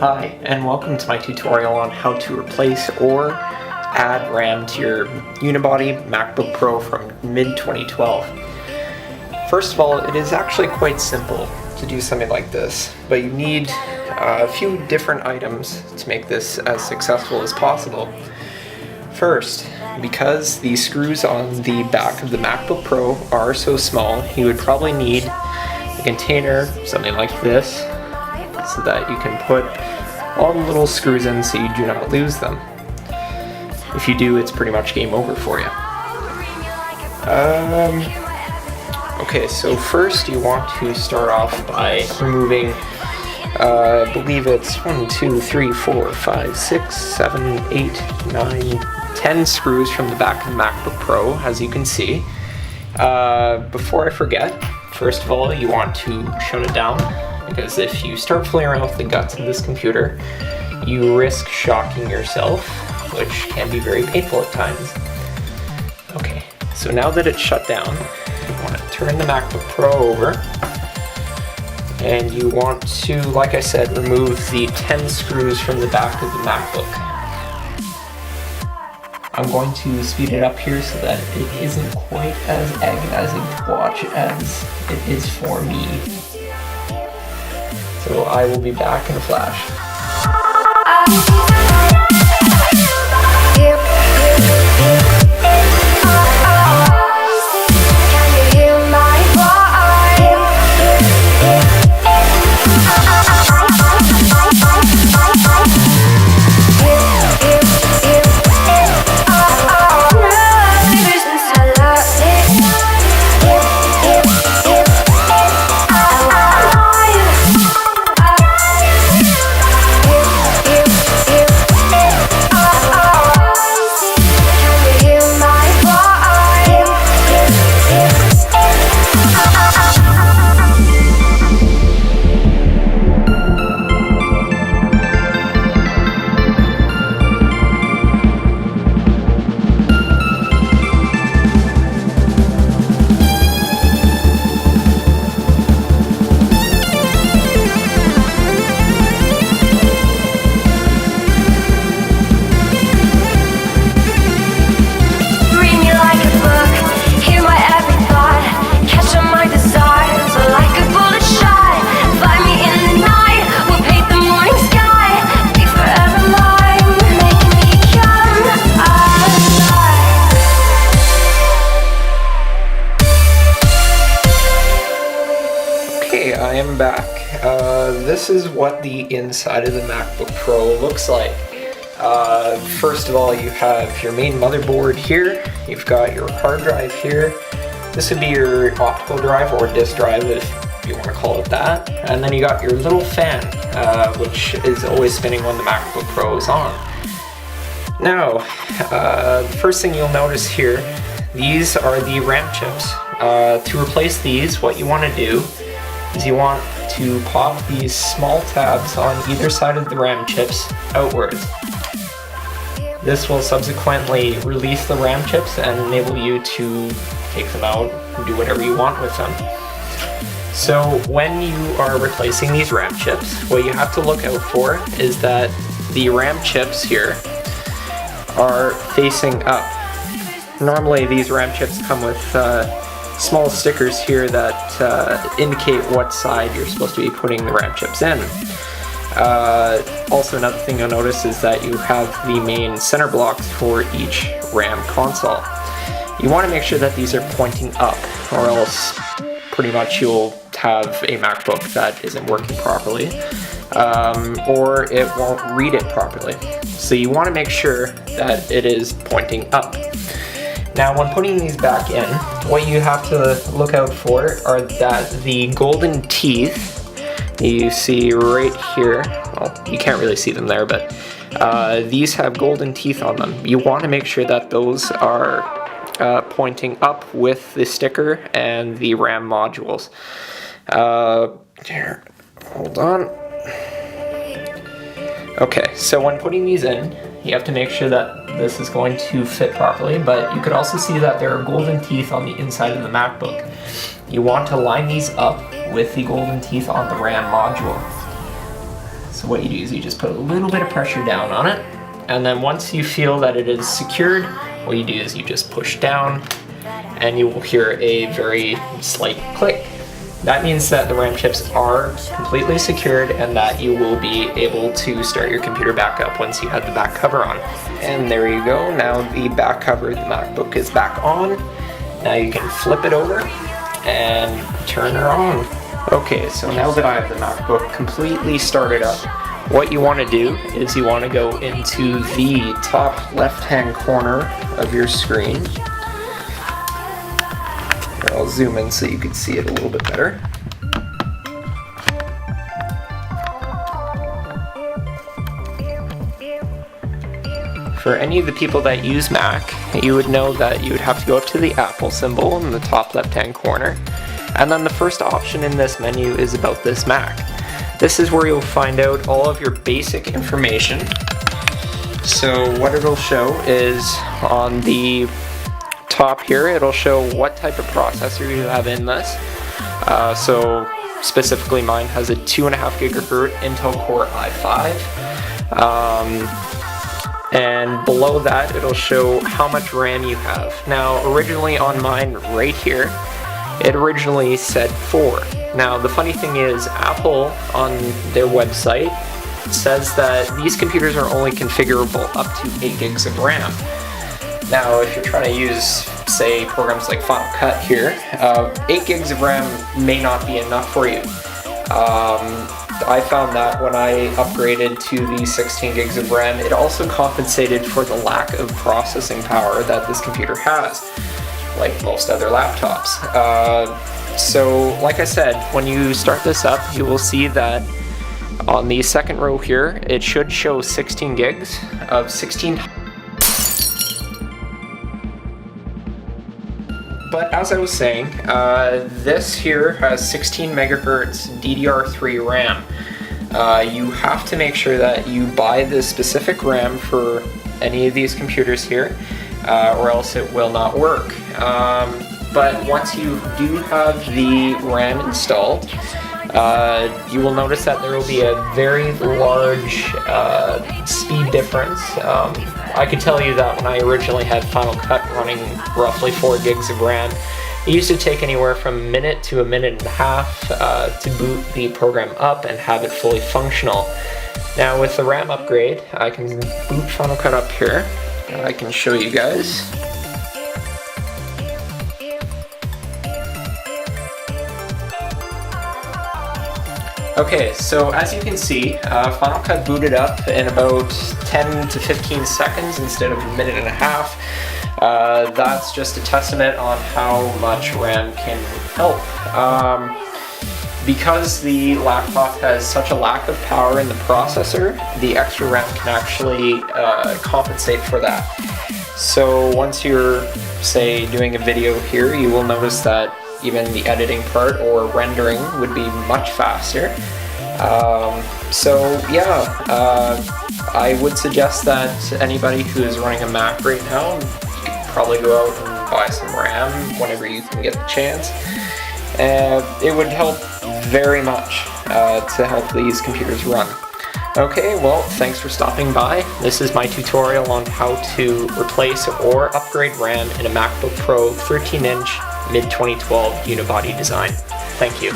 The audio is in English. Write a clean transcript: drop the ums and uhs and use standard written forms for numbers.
Hi, and welcome to my tutorial on how to replace or add RAM to your unibody MacBook Pro from mid-2012. First of all, it is actually quite simple to do something like this, but you need a few different items to make this as successful as possible. First, because the screws on the back of the MacBook Pro are so small, you would probably need a container, something like this, so that you can put all the little screws in so you do not lose them. If you do, it's pretty much game over for you. Okay, so first you want to start off by removing, I believe it's 1, 2, 3, 4, 5, 6, 7, 8, 9, 10 screws from the back of the MacBook Pro, as you can see. Before I forget, first of all, you want to shut it down, because if you start fooling around with the guts of this computer, you risk shocking yourself, which can be very painful at times. Okay, so now that it's shut down, you want to turn the MacBook Pro over, and you want to, like I said, remove the 10 screws from the back of the MacBook. I'm going to speed it up here so that it isn't quite as agonizing to watch as it is for me. So I will be back in a flash. Okay, I am back. This is what the inside of the MacBook Pro looks like. First of all, you have your main motherboard here. You've got your hard drive here. This would be your optical drive or disk drive if you want to call it that. And then you got your little fan, which is always spinning when the MacBook Pro is on. Now, the first thing you'll notice here, these are the RAM chips. To replace these, what you want to do is you want to pop these small tabs on either side of the RAM chips outwards. This will subsequently release the RAM chips and enable you to take them out and do whatever you want with them. So when you are replacing these RAM chips, what you have to look out for is that the RAM chips here are facing up. Normally these RAM chips come with small stickers here that indicate what side you're supposed to be putting the RAM chips in. Also, another thing you'll notice is that you have the main center blocks for each RAM console. You want to make sure that these are pointing up, or else pretty much you'll have a MacBook that isn't working properly, or it won't read it properly. So you want to make sure that it is pointing up. Now, when putting these back in, what you have to look out for are that the golden teeth you see right here, well, you can't really see them there, but these have golden teeth on them. You want to make sure that those are pointing up with the sticker and the RAM modules. Here, hold on. Okay, so when putting these in, you have to make sure that this is going to fit properly, but you could also see that there are golden teeth on the inside of the MacBook. You want to line these up with the golden teeth on the RAM module. So what you do is you just put a little bit of pressure down on it, and then once you feel that it is secured, what you do is you just push down, and you will hear a very slight click. That means that the RAM chips are completely secured and that you will be able to start your computer back up once you have the back cover on. And there you go, now the back cover of the MacBook is back on. Now you can flip it over and turn her on. Okay, so now that I have the MacBook completely started up, what you want to do is you want to go into the top left-hand corner of your screen. I'll zoom in so you can see it a little bit better. For any of the people that use Mac, you would know that you would have to go up to the Apple symbol in the top left-hand corner, and then the first option in this menu is About This Mac. This is where you'll find out all of your basic information. So what it'll show is on the top here, it'll show what type of processor you have in this. So specifically mine has a 2.5 gigahertz Intel Core i5. And below that it'll show how much RAM you have. Now originally on mine right here, it originally said 4. Now the funny thing is Apple on their website says that these computers are only configurable up to 8 gigs of RAM. Now, if you're trying to use, say, programs like Final Cut here, 8 gigs of RAM may not be enough for you. I found that when I upgraded to the 16 gigs of RAM, it also compensated for the lack of processing power that this computer has, like most other laptops. So, like I said, when you start this up, you will see that on the second row here, it should show 16 gigs of 16. But as I was saying, this here has 16 megahertz DDR3 RAM. You have to make sure that you buy the specific RAM for any of these computers here, or else it will not work. But once you do have the RAM installed, you will notice that there will be a very large speed difference. I can tell you that when I originally had Final Cut running roughly 4 gigs of RAM, it used to take anywhere from a minute to a minute and a half to boot the program up and have it fully functional. Now with the RAM upgrade, I can boot Final Cut up here. I can show you guys. Okay, so as you can see, Final Cut booted up in about 10 to 15 seconds instead of a minute and a half. That's just a testament on how much RAM can help. Because the laptop has such a lack of power in the processor, the extra RAM can actually compensate for that. So once you're, say, doing a video here, you will notice that even the editing part or rendering would be much faster. So yeah, I would suggest that anybody who is running a Mac right now, you could probably go out and buy some RAM whenever you can get the chance. It would help very much to help these computers run. Okay, well, thanks for stopping by. This is my tutorial on how to replace or upgrade RAM in a MacBook Pro 13-inch mid-2012 unibody design. Thank you.